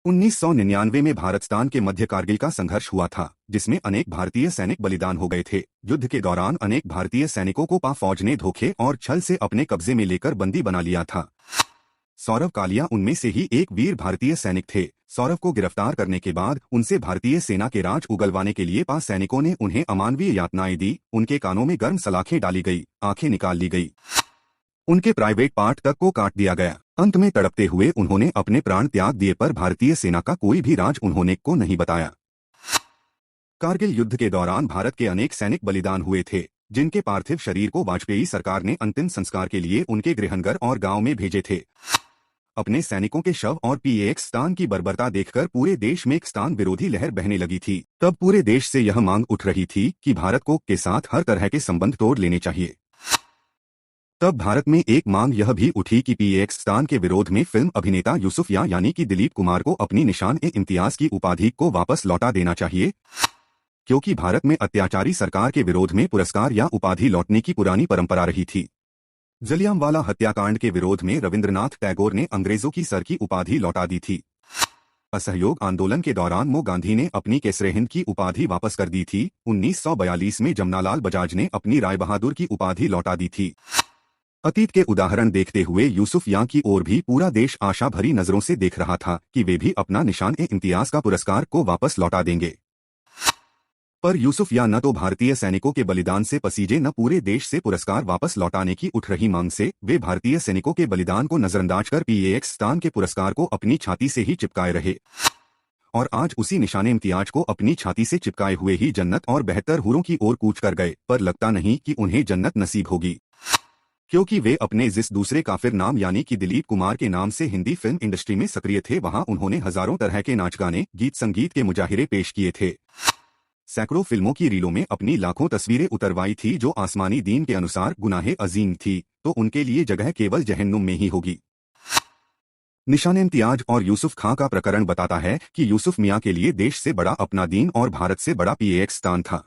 1999 में भारत-पाकिस्तान के मध्य कारगिल का संघर्ष हुआ था, जिसमें अनेक भारतीय सैनिक बलिदान हो गए थे। युद्ध के दौरान अनेक भारतीय सैनिकों को पाक फौज ने धोखे और छल से अपने कब्जे में लेकर बंदी बना लिया था। सौरव कालिया उनमें से ही एक वीर भारतीय सैनिक थे। सौरव को गिरफ्तार करने के बाद उनसे भारतीय सेना के राज उगलवाने के लिए पाक सैनिकों ने उन्हें अमानवीय यातनाएं दी। उनके कानों में गर्म सलाखें डाली गई, आंखें निकाल ली गई, उनके प्राइवेट पार्ट तक को काट दिया गया। अंत में तड़पते हुए उन्होंने अपने प्राण त्याग दिए, पर भारतीय सेना का कोई भी राज उन्होंने को नहीं बताया। कारगिल युद्ध के दौरान भारत के अनेक सैनिक बलिदान हुए थे, जिनके पार्थिव शरीर को वाजपेयी सरकार ने अंतिम संस्कार के लिए उनके गृहनगर और गांव में भेजे थे। अपने सैनिकों के शव और पाकिस्तान की बर्बरता देखकर पूरे देश में पाकिस्तान विरोधी लहर बहने लगी थी। तब पूरे देश से यह मांग उठ रही थी कि भारत को के साथ हर तरह के संबंध तोड़ लेने चाहिए। तब भारत में एक मांग यह भी उठी कि पाकिस्तान के विरोध में फिल्म अभिनेता यूसुफिया यानी कि दिलीप कुमार को अपनी निशान-ए-इम्तियाज की उपाधि को वापस लौटा देना चाहिए, क्योंकि भारत में अत्याचारी सरकार के विरोध में पुरस्कार या उपाधि लौटने की पुरानी परंपरा रही थी। जलियांवाला हत्याकांड के विरोध में रविंद्रनाथ टैगोर ने अंग्रेजों की सर की उपाधि लौटा दी थी। असहयोग आंदोलन के दौरान मो गांधी ने अपनी केसरे-हिंद की उपाधि वापस कर दी थी। 1942 में जमनालाल बजाज ने अपनी राय बहादुर की उपाधि लौटा दी थी। अतीत के उदाहरण देखते हुए यूसुफिया की ओर भी पूरा देश आशा भरी नजरों से देख रहा था कि वे भी अपना निशान-ए-इम्तियाज का पुरस्कार को वापस लौटा देंगे। पर यूसुफिया न तो भारतीय सैनिकों के बलिदान से पसीजे, न पूरे देश से पुरस्कार वापस लौटाने की उठ रही मांग से। वे भारतीय सैनिकों के बलिदान को नजरअंदाज कर पाकिस्तान के पुरस्कार को अपनी छाती से ही चिपकाए रहे, और आज उसी निशान-ए-इम्तियाज को अपनी छाती से चिपकाए हुए ही जन्नत और बेहतर हुरों की ओर कूच कर गए। पर लगता नहीं कि उन्हें जन्नत नसीब होगी, क्योंकि वे अपने जिस दूसरे काफिर नाम यानी कि दिलीप कुमार के नाम से हिंदी फिल्म इंडस्ट्री में सक्रिय थे, वहां उन्होंने हजारों तरह के नाच गाने, गीत संगीत के मुजाहिरे पेश किए थे। सैकड़ों फिल्मों की रीलों में अपनी लाखों तस्वीरें उतरवाई थी जो आसमानी दीन के अनुसार गुनाहे अजीम थी। तो उनके लिए जगह केवल जहन्नुम में ही होगी। निशान-ए-इम्तियाज और यूसुफ खां का प्रकरण बताता है कि यूसुफ मियां के लिए देश से बड़ा अपना दीन और भारत से बड़ा पाकिस्तान था।